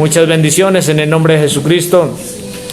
Muchas bendiciones en el nombre de Jesucristo.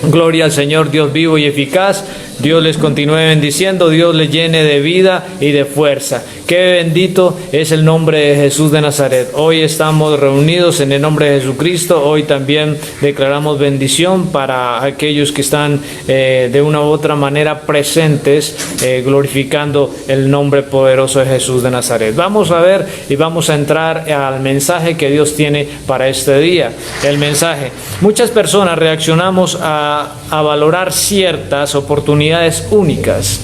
Gloria al Señor, Dios vivo y eficaz. Dios les continúe bendiciendo, Dios les llene de vida y de fuerza. Qué bendito es el nombre de Jesús de Nazaret. Hoy estamos reunidos en el nombre de Jesucristo. Hoy también declaramos bendición para aquellos que están de una u otra manera presentes, glorificando el nombre poderoso de Jesús de Nazaret. Vamos a ver y vamos a entrar al mensaje que Dios tiene para este día. El mensaje. Muchas personas reaccionamos a valorar ciertas oportunidades únicas.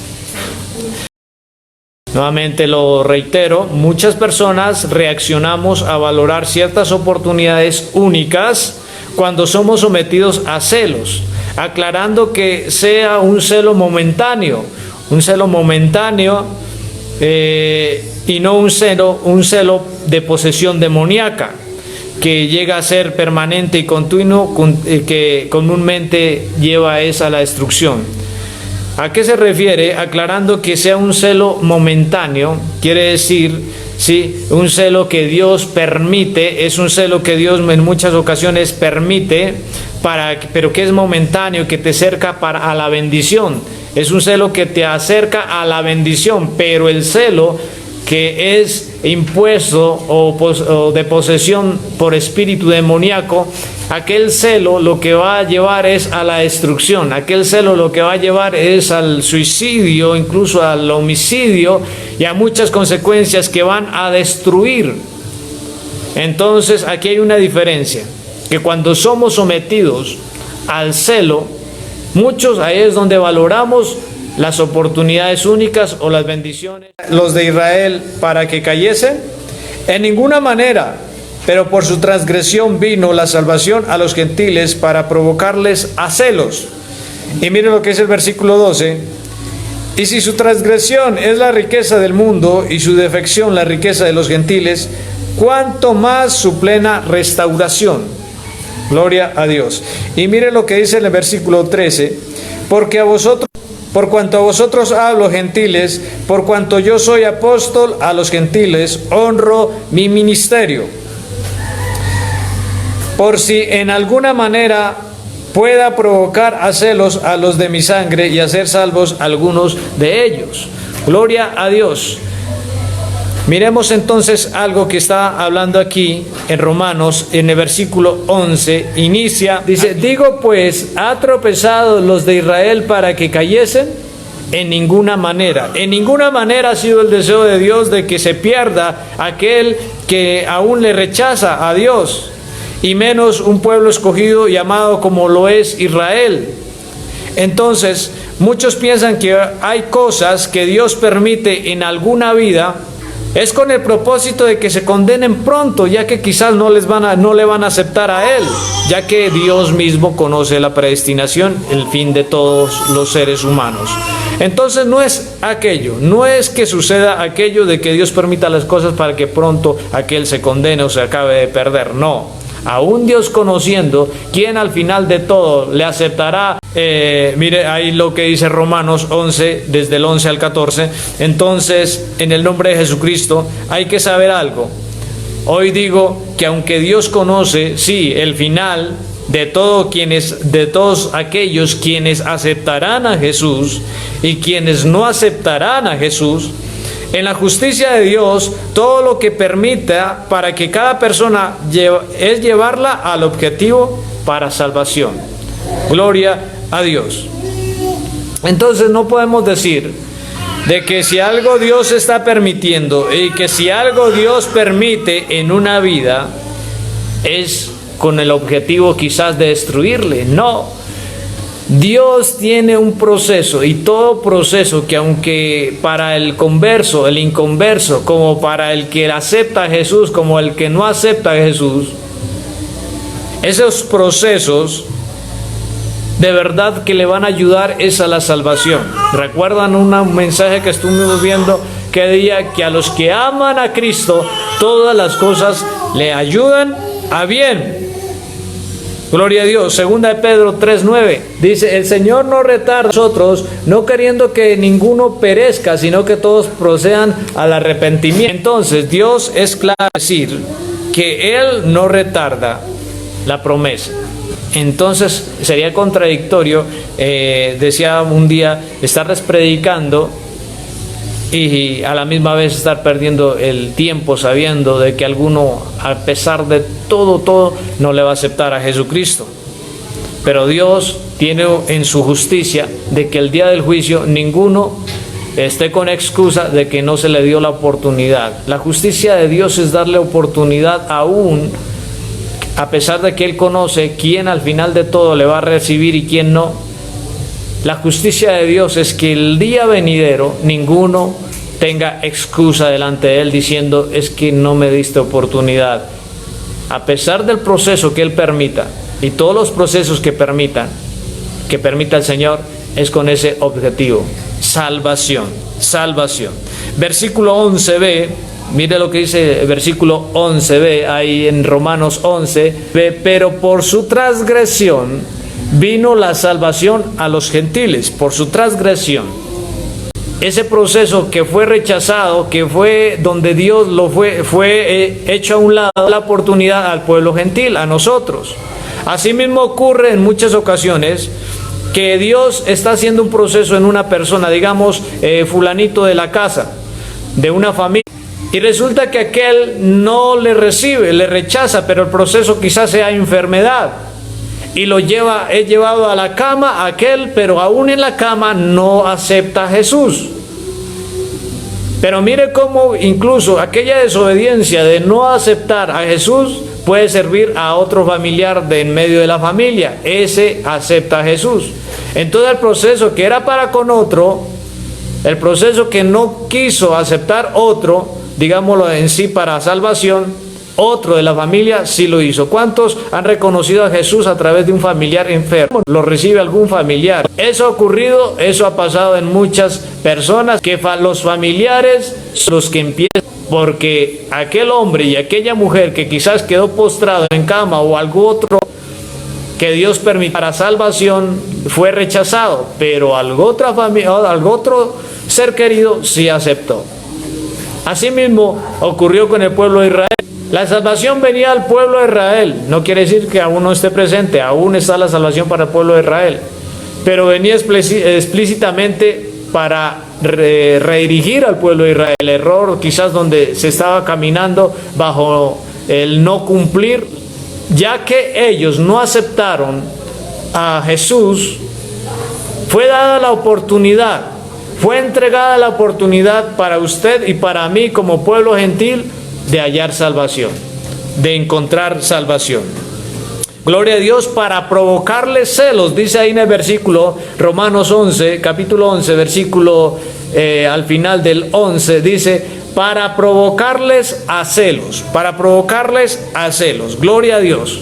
Nuevamente lo reitero, muchas personas reaccionamos a valorar ciertas oportunidades únicas cuando somos sometidos a celos, aclarando que sea un celo momentáneo y no un celo de posesión demoníaca, que llega a ser permanente y continuo, que comúnmente lleva a la destrucción. ¿A qué se refiere? Aclarando que sea un celo momentáneo, quiere decir, sí, un celo que Dios permite, es un celo que Dios en muchas ocasiones permite, pero que es momentáneo, que te acerca a la bendición. Es un celo que te acerca a la bendición, pero el celo que es impuesto o de posesión por espíritu demoníaco, aquel celo lo que va a llevar es a la destrucción, aquel celo lo que va a llevar es al suicidio, incluso al homicidio y a muchas consecuencias que van a destruir. Entonces aquí hay una diferencia, que cuando somos sometidos al celo, muchos ahí es donde valoramos las oportunidades únicas o las bendiciones. Los de Israel para que cayesen, en ninguna manera, pero por su transgresión vino la salvación a los gentiles para provocarles a celos. Y miren lo que es el versículo 12. Y si su transgresión es la riqueza del mundo y su defección la riqueza de los gentiles, ¿cuánto más su plena restauración? Gloria a Dios. Y miren lo que dice en el versículo 13. Por cuanto a vosotros hablo, gentiles, por cuanto yo soy apóstol a los gentiles, honro mi ministerio. Por si en alguna manera pueda provocar a celos a los de mi sangre y hacer salvos algunos de ellos. Gloria a Dios. Miremos entonces algo que está hablando aquí en Romanos, en el versículo 11, inicia, dice, digo pues, ¿ha tropezado los de Israel para que cayesen? En ninguna manera ha sido el deseo de Dios de que se pierda aquel que aún le rechaza a Dios, y menos un pueblo escogido y amado como lo es Israel. Entonces, muchos piensan que hay cosas que Dios permite en alguna vida, es con el propósito de que se condenen pronto, ya que quizás no le van a aceptar a Él, ya que Dios mismo conoce la predestinación, el fin de todos los seres humanos. Entonces no es que suceda aquello de que Dios permita las cosas para que pronto aquel se condene o se acabe de perder, no. Aún Dios conociendo quién al final de todo le aceptará. Mire ahí lo que dice Romanos 11, desde el 11 al 14. Entonces, en el nombre de Jesucristo, hay que saber algo. Hoy digo que aunque Dios conoce, sí, el final de todos aquellos quienes aceptarán a Jesús y quienes no aceptarán a Jesús, en la justicia de Dios, todo lo que permita para que cada persona es llevarla al objetivo para salvación. Gloria a Dios. Entonces no podemos decir de que si algo Dios está permitiendo y que si algo Dios permite en una vida es con el objetivo quizás de destruirle. No. Dios tiene un proceso, y todo proceso que aunque para el converso, el inconverso, como para el que acepta a Jesús, como el que no acepta a Jesús, esos procesos de verdad que le van a ayudar es a la salvación. ¿Recuerdan un mensaje que estuvimos viendo que decía que a los que aman a Cristo todas las cosas le ayudan a bien? Gloria a Dios. Segunda de Pedro 3:9 dice, el Señor no retarda a nosotros, no queriendo que ninguno perezca, sino que todos procedan al arrepentimiento. Entonces Dios es claro decir que Él no retarda la promesa. Entonces sería contradictorio, decía un día, estarles predicando y a la misma vez estar perdiendo el tiempo sabiendo de que alguno, a pesar de todo, no le va a aceptar a Jesucristo. Pero Dios tiene en su justicia de que el día del juicio ninguno esté con excusa de que no se le dio la oportunidad. La justicia de Dios es darle oportunidad aún, a pesar de que Él conoce quién al final de todo le va a recibir y quién no. La justicia de Dios es que el día venidero ninguno tenga excusa delante de Él diciendo es que no me diste oportunidad. A pesar del proceso que Él permita y todos los procesos que permita el Señor, es con ese objetivo: salvación. Versículo 11b, mire lo que dice el versículo 11b ahí en Romanos 11b: pero por su transgresión vino la salvación a los gentiles. Por su transgresión, ese proceso que fue rechazado, que fue donde Dios lo fue hecho a un lado, la oportunidad al pueblo gentil, a nosotros. Asimismo ocurre en muchas ocasiones que Dios está haciendo un proceso en una persona, digamos, fulanito de la casa, de una familia, y resulta que aquel no le recibe, le rechaza, pero el proceso quizás sea enfermedad, y es llevado a la cama aquel, pero aún en la cama no acepta a Jesús. Pero mire cómo incluso aquella desobediencia de no aceptar a Jesús puede servir a otro familiar de en medio de la familia. Ese acepta a Jesús. Entonces el proceso que era para con otro, el proceso que no quiso aceptar otro, digámoslo en sí para salvación, otro de la familia sí lo hizo. ¿Cuántos han reconocido a Jesús a través de un familiar enfermo? Lo recibe algún familiar. Eso ha ocurrido, eso ha pasado en muchas personas, que los familiares son los que empiezan, porque aquel hombre y aquella mujer que quizás quedó postrado en cama o algo otro que Dios permitió para salvación fue rechazado, pero algo otro ser querido sí aceptó. Asimismo ocurrió con el pueblo de Israel. La salvación venía al pueblo de Israel. No quiere decir que aún no esté presente, aún está la salvación para el pueblo de Israel, pero venía explícitamente para redirigir al pueblo de Israel. El error quizás donde se estaba caminando bajo el no cumplir, ya que ellos no aceptaron a Jesús, fue dada la oportunidad, fue entregada la oportunidad para usted y para mí como pueblo gentil de hallar salvación, de encontrar salvación. Gloria a Dios, para provocarles celos, dice ahí en el versículo, Romanos 11, capítulo 11, versículo al final del 11, dice, para provocarles a celos, gloria a Dios.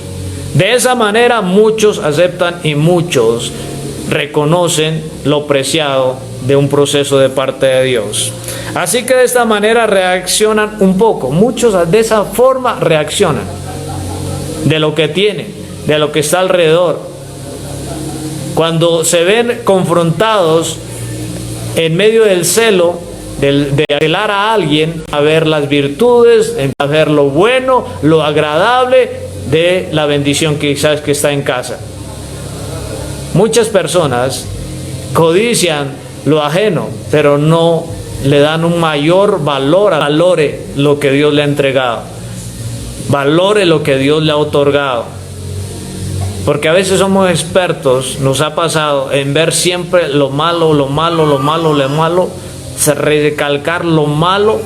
De esa manera muchos aceptan y muchos reconocen lo preciado de un proceso de parte de Dios. Así que de esta manera reaccionan un poco, muchos de esa forma reaccionan de lo que tienen, de lo que está alrededor. Cuando se ven confrontados en medio del celo, de anhelar a alguien, a ver las virtudes, a ver lo bueno, lo agradable de la bendición quizás que está en casa. Muchas personas codician lo ajeno, pero no le dan un mayor valor. Valore lo que Dios le ha entregado, valore lo que Dios le ha otorgado, porque a veces somos expertos, nos ha pasado en ver siempre lo malo, recalcar lo malo,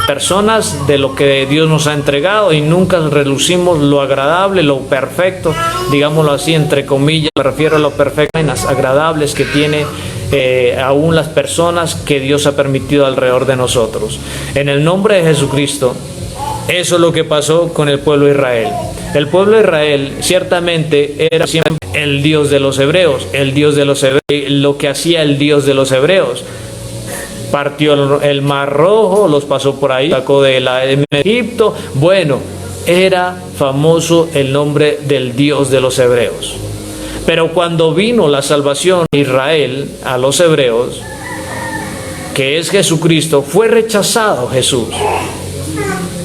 personas de lo que Dios nos ha entregado, y nunca relucimos lo agradable, lo perfecto, digámoslo así, entre comillas, me refiero a lo perfecto, las agradables que tiene aún las personas que Dios ha permitido alrededor de nosotros. En el nombre de Jesucristo, eso es lo que pasó con el pueblo de Israel. El pueblo de Israel ciertamente era siempre el Dios de los hebreos, lo que hacía el Dios de los hebreos. Partió el Mar Rojo, los pasó por ahí, sacó de Egipto. Bueno, era famoso el nombre del Dios de los hebreos. Pero cuando vino la salvación de Israel a los hebreos, que es Jesucristo, fue rechazado Jesús.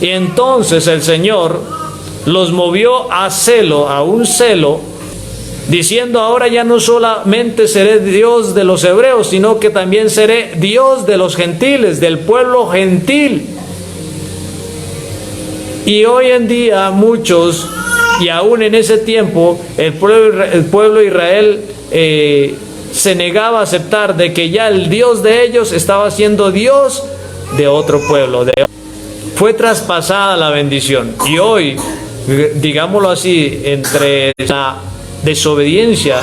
Y entonces el Señor los movió a celo, a un celo, diciendo: ahora ya no solamente seré Dios de los hebreos, sino que también seré Dios de los gentiles, del pueblo gentil. Y hoy en día muchos, y aún en ese tiempo, el pueblo de Israel se negaba a aceptar de que ya el Dios de ellos estaba siendo Dios de otro pueblo. Fue traspasada la bendición. Y hoy, digámoslo así, entre la desobediencia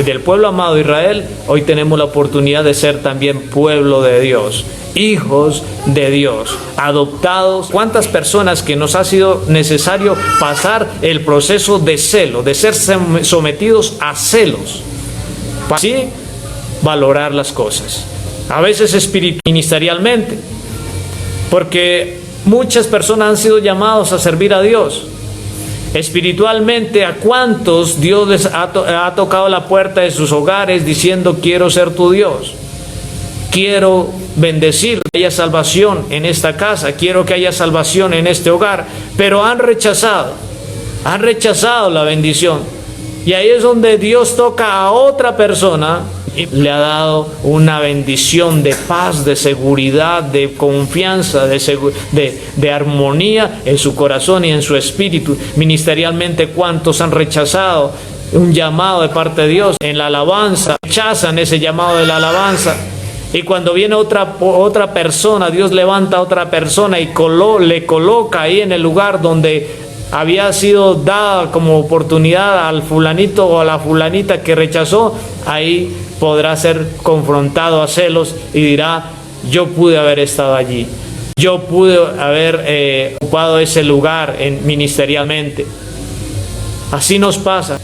del pueblo amado de Israel, hoy tenemos la oportunidad de ser también pueblo de Dios, hijos de Dios, adoptados. ¿Cuántas personas que nos ha sido necesario pasar el proceso de celo, de ser sometidos a celos, para así valorar las cosas? A veces ministerialmente, porque muchas personas han sido llamados a servir a Dios. Espiritualmente, ¿a cuántos Dios les ha tocado la puerta de sus hogares diciendo: quiero ser tu Dios, quiero bendecir, que haya salvación en esta casa, quiero que haya salvación en este hogar? Pero han rechazado la bendición. Y ahí es donde Dios toca a otra persona y le ha dado una bendición de paz, de seguridad, de confianza, de armonía en su corazón y en su espíritu. Ministerialmente, ¿cuántos han rechazado un llamado de parte de Dios en la alabanza? Rechazan ese llamado de la alabanza. Y cuando viene otra persona, Dios levanta a otra persona y le coloca ahí en el lugar donde había sido dada como oportunidad al fulanito o a la fulanita que rechazó. Ahí podrá ser confrontado a celos y dirá: yo pude haber estado allí, yo pude haber ocupado ese lugar ministerialmente. Así nos pasa.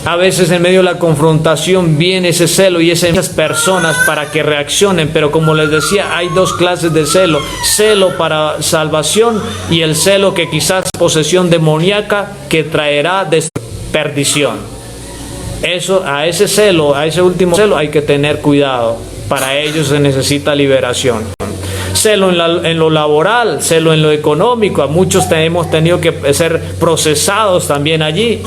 A veces en medio de la confrontación viene ese celo y esas personas para que reaccionen, pero como les decía, hay dos clases de celo: celo para salvación y el celo que quizás es posesión demoníaca que traerá perdición. A ese celo, a ese último celo hay que tener cuidado. Para ello se necesita liberación. Celo en lo laboral, celo en lo económico. A muchos hemos tenido que ser procesados también allí,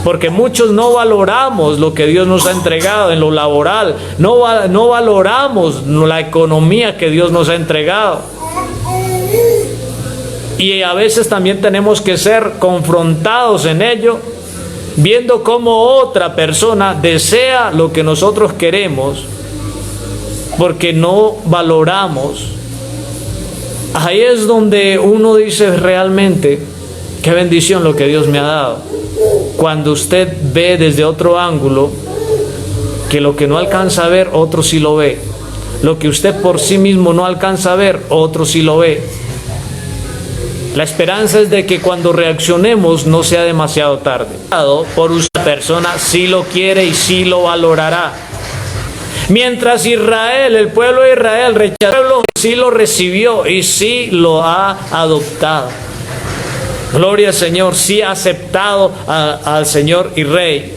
porque muchos no valoramos lo que Dios nos ha entregado en lo laboral, no valoramos la economía que Dios nos ha entregado. Y a veces también tenemos que ser confrontados en ello, viendo cómo otra persona desea lo que nosotros queremos, porque no valoramos. Ahí es donde uno dice: realmente, qué bendición lo que Dios me ha dado. Cuando usted ve desde otro ángulo que lo que no alcanza a ver, otro sí lo ve. Lo que usted por sí mismo no alcanza a ver, otro sí lo ve. La esperanza es de que cuando reaccionemos no sea demasiado tarde. Por una persona sí lo quiere y sí lo valorará. Mientras Israel, el pueblo de Israel rechazó, sí lo recibió y sí lo ha adoptado. Gloria al Señor, sí ha aceptado al Señor y Rey.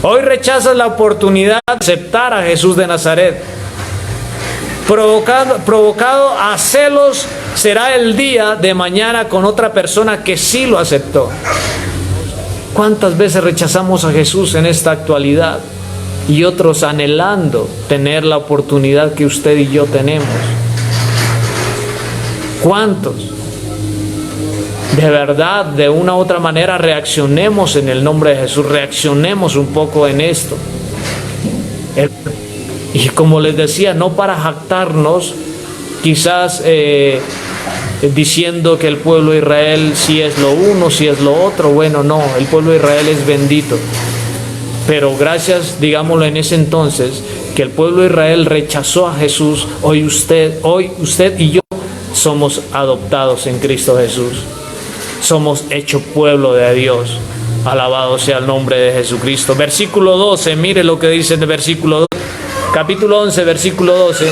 Hoy rechazas la oportunidad de aceptar a Jesús de Nazaret. Provocado a celos será el día de mañana con otra persona que sí lo aceptó. ¿Cuántas veces rechazamos a Jesús en esta actualidad? Y otros anhelando tener la oportunidad que usted y yo tenemos. ¿Cuántos? De verdad, de una u otra manera, reaccionemos en el nombre de Jesús, reaccionemos un poco en esto. Y como les decía, no para jactarnos, quizás diciendo que el pueblo de Israel sí es lo uno, sí es lo otro. Bueno, no, el pueblo de Israel es bendito. Pero gracias, digámoslo en ese entonces, que el pueblo de Israel rechazó a Jesús. Hoy usted y yo somos adoptados en Cristo Jesús. Somos hecho pueblo de Dios. Alabado sea el nombre de Jesucristo. Versículo 12, mire lo que dice en el versículo 12. Capítulo 11, versículo 12.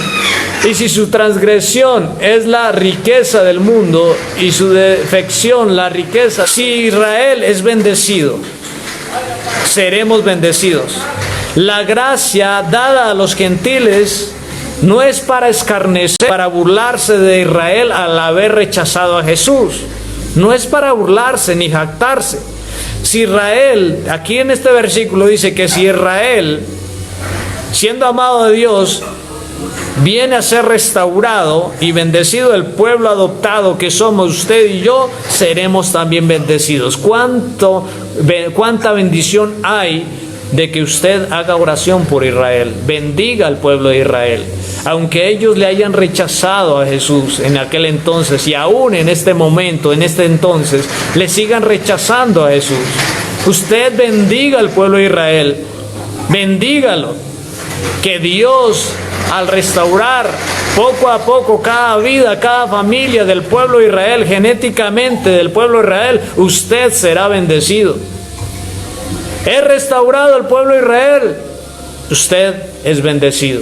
Y si su transgresión es la riqueza del mundo y su defección la riqueza, si Israel es bendecido, seremos bendecidos. La gracia dada a los gentiles no es para escarnecer, para burlarse de Israel al haber rechazado a Jesús. No es para burlarse ni jactarse. Si Israel, aquí en este versículo dice que si Israel, siendo amado de Dios, viene a ser restaurado y bendecido, el pueblo adoptado que somos usted y yo, seremos también bendecidos. ¿Cuánta bendición hay de que usted haga oración por Israel? Bendiga al pueblo de Israel. Aunque ellos le hayan rechazado a Jesús en aquel entonces y aún en este momento, en este entonces, le sigan rechazando a Jesús, usted bendiga al pueblo de Israel, bendígalo. Que Dios, al restaurar poco a poco cada vida, cada familia del pueblo de Israel, genéticamente del pueblo de Israel, usted será bendecido. He restaurado al pueblo de Israel, usted es bendecido.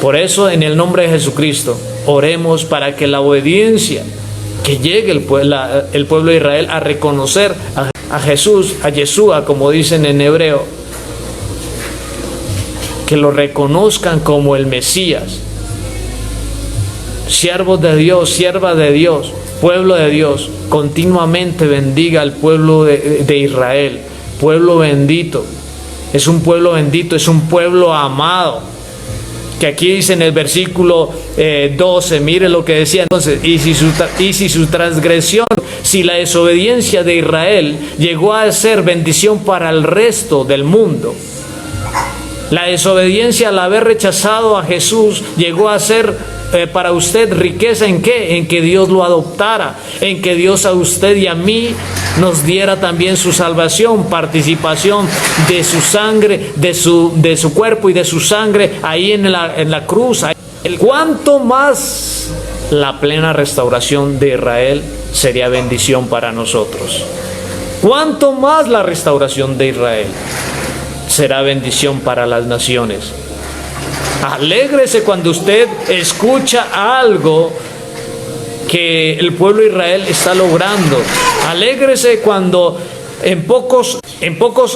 Por eso, en el nombre de Jesucristo, oremos para que la obediencia, que llegue el pueblo de Israel a reconocer a Jesús, a Yeshua, como dicen en hebreo, que lo reconozcan como el Mesías. Siervos de Dios, siervas de Dios, pueblo de Dios, continuamente bendiga al pueblo de Israel. Pueblo bendito, es un pueblo bendito, es un pueblo amado. Que aquí dice en el versículo 12, mire lo que decía entonces: y si su transgresión, si la desobediencia de Israel llegó a ser bendición para el resto del mundo, la desobediencia al haber rechazado a Jesús llegó a ser para usted riqueza. ¿En qué? En que Dios lo adoptara, en que Dios a usted y a mí nos diera también su salvación, participación de su sangre, de su cuerpo y de su sangre ahí en la cruz. ¿Cuánto más la plena restauración de Israel sería bendición para nosotros? ¿Cuánto más la restauración de Israel será bendición para las naciones? Alégrese cuando usted escucha algo que el pueblo de Israel está logrando. Alégrese cuando en pocos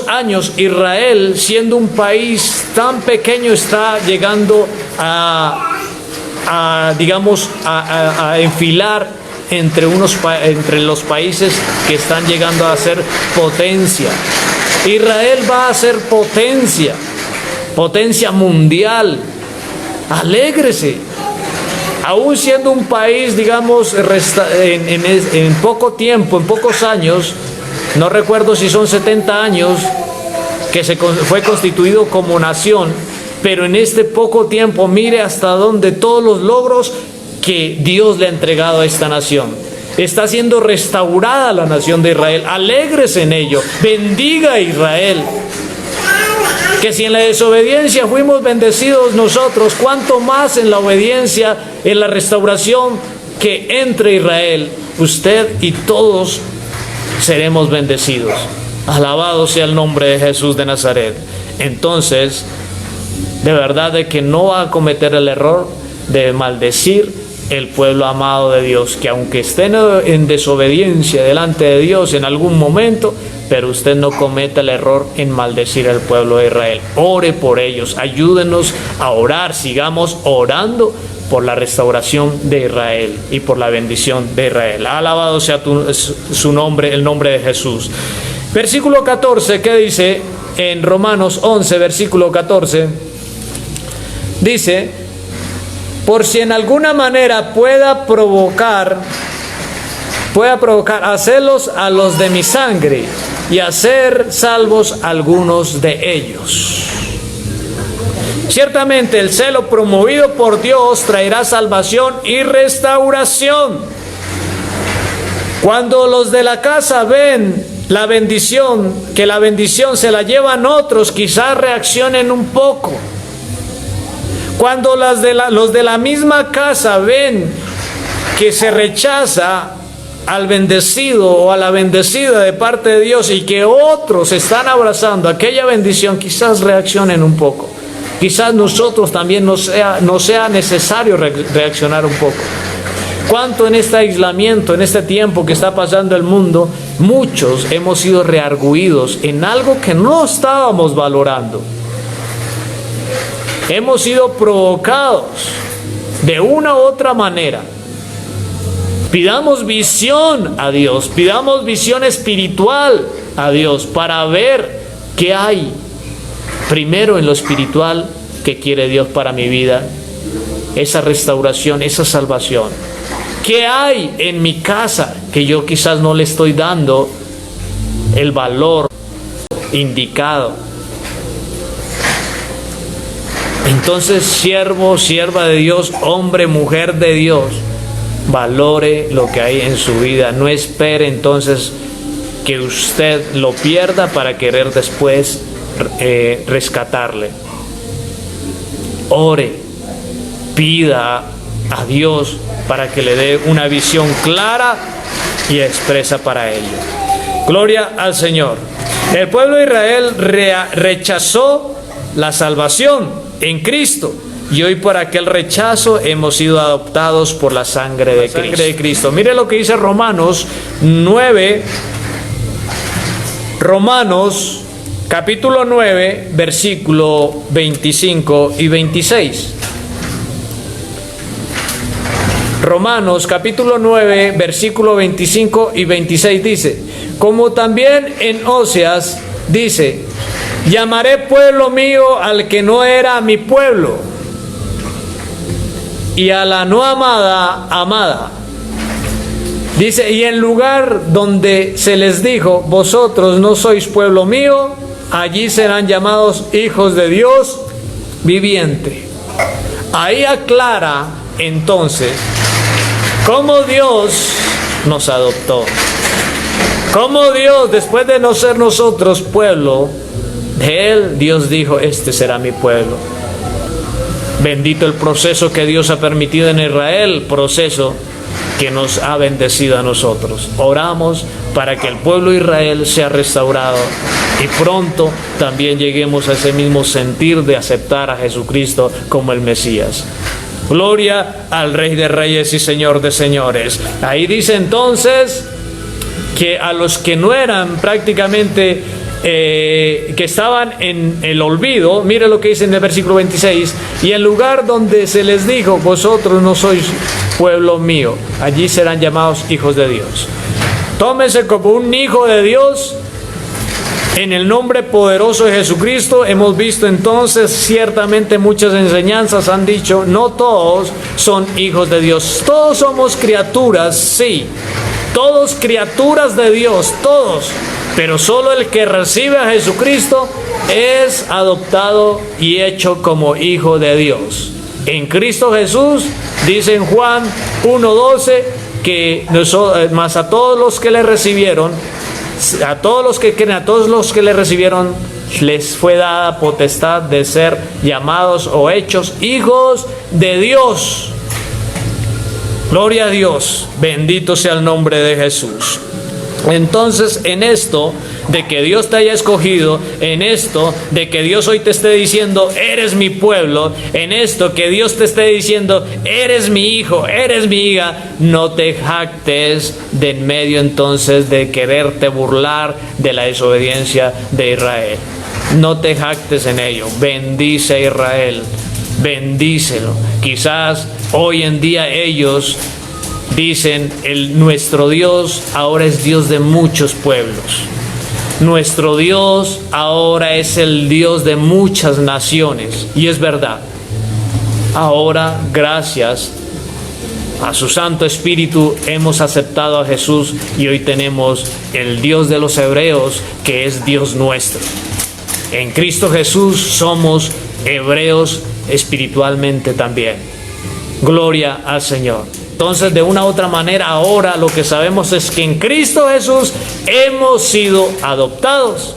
años Israel, siendo un país tan pequeño, está llegando a enfilar entre los países que están llegando a ser potencia. Israel va a ser potencia mundial. Alégrese. Aún siendo un país, digamos, en poco tiempo, en pocos años, no recuerdo si son 70 años que fue constituido como nación, pero en este poco tiempo, mire hasta dónde todos los logros que Dios le ha entregado a esta nación. Está siendo restaurada la nación de Israel. Alégrese en ello. Bendiga a Israel. Que si en la desobediencia fuimos bendecidos nosotros, cuánto más en la obediencia, en la restauración, que entre Israel, usted y todos seremos bendecidos. Alabado sea el nombre de Jesús de Nazaret. Entonces, de verdad de que no va a cometer el error de maldecir el pueblo amado de Dios, que aunque estén en desobediencia delante de Dios en algún momento, pero usted no cometa el error en maldecir al pueblo de Israel. Ore por ellos, ayúdenos a orar, sigamos orando por la restauración de Israel y por la bendición de Israel. Alabado sea su nombre, el nombre de Jesús. Versículo 14, ¿qué dice? En Romanos 11, versículo 14, dice: por si en alguna manera pueda provocar a celos a los de mi sangre y hacer salvos algunos de ellos. Ciertamente el celo promovido por Dios traerá salvación y restauración. Cuando los de la casa ven la bendición, que la bendición se la llevan otros, quizás reaccionen un poco. Cuando los de la misma casa ven que se rechaza al bendecido o a la bendecida de parte de Dios y que otros están abrazando aquella bendición, quizás reaccionen un poco. Quizás nosotros también no sea necesario reaccionar un poco. Cuánto en este aislamiento, en este tiempo que está pasando el mundo, muchos hemos sido reargüidos en algo que no estábamos valorando. Hemos sido provocados de una u otra manera Pidamos visión a Dios, pidamos visión espiritual a Dios para ver qué hay primero en lo espiritual que quiere Dios para mi vida, esa restauración, esa salvación. ¿Qué hay en mi casa que yo quizás no le estoy dando el valor indicado? Entonces, siervo, sierva de Dios, hombre, mujer de Dios, valore lo que hay en su vida. No espere entonces que usted lo pierda para querer después rescatarle. Ore, pida a Dios para que le dé una visión clara y expresa para ello. Gloria al Señor. El pueblo de Israel rechazó la salvación en Cristo, y hoy por aquel rechazo hemos sido adoptados por la sangre de Cristo. Mire lo que dice Romanos 9, Romanos capítulo 9, versículo 25 y 26. Romanos capítulo 9, versículo 25 y 26 dice: como también en Oseas dice: llamaré pueblo mío al que no era mi pueblo, y a la no amada, amada. Dice: y en lugar donde se les dijo, vosotros no sois pueblo mío, allí serán llamados hijos de Dios viviente. Ahí aclara entonces cómo Dios nos adoptó. Cómo Dios, después de no ser nosotros pueblo de Él, Dios dijo: este será mi pueblo. Bendito el proceso que Dios ha permitido en Israel, proceso que nos ha bendecido a nosotros. Oramos para que el pueblo de Israel sea restaurado y pronto también lleguemos a ese mismo sentir de aceptar a Jesucristo como el Mesías. Gloria al Rey de Reyes y Señor de Señores. Ahí dice entonces que a los que no eran prácticamente, que estaban en el olvido, mire lo que dice en el versículo 26, y en lugar donde se les dijo, vosotros no sois pueblo mío, allí serán llamados hijos de Dios. Tómese como un hijo de Dios en el nombre poderoso de Jesucristo. Hemos visto entonces ciertamente muchas enseñanzas han dicho, no todos son hijos de Dios, todos somos criaturas, sí, todos criaturas de Dios, todos, pero solo el que recibe a Jesucristo es adoptado y hecho como hijo de Dios. En Cristo Jesús, dice en Juan 1:12, que más a todos los que le recibieron, a todos los que creen, a todos los que le recibieron, les fue dada potestad de ser llamados o hechos hijos de Dios. Gloria a Dios, bendito sea el nombre de Jesús. Entonces, en esto de que Dios te haya escogido, en esto de que Dios hoy te esté diciendo, eres mi pueblo, en esto que Dios te esté diciendo, eres mi hijo, eres mi hija, no te jactes de en medio entonces de quererte burlar de la desobediencia de Israel. No te jactes en ello. Bendice a Israel, bendícelo. Quizás hoy en día ellos dicen, nuestro Dios ahora es Dios de muchos pueblos. Nuestro Dios ahora es el Dios de muchas naciones. Y es verdad. Ahora, gracias a su Santo Espíritu, hemos aceptado a Jesús y hoy tenemos el Dios de los hebreos, que es Dios nuestro. En Cristo Jesús somos hebreos espiritualmente también. Gloria al Señor. Entonces, de una u otra manera, ahora lo que sabemos es que en Cristo Jesús hemos sido adoptados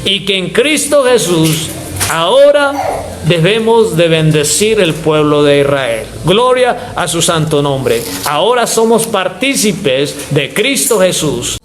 y que en Cristo Jesús ahora debemos de bendecir el pueblo de Israel. Gloria a su santo nombre. Ahora somos partícipes de Cristo Jesús.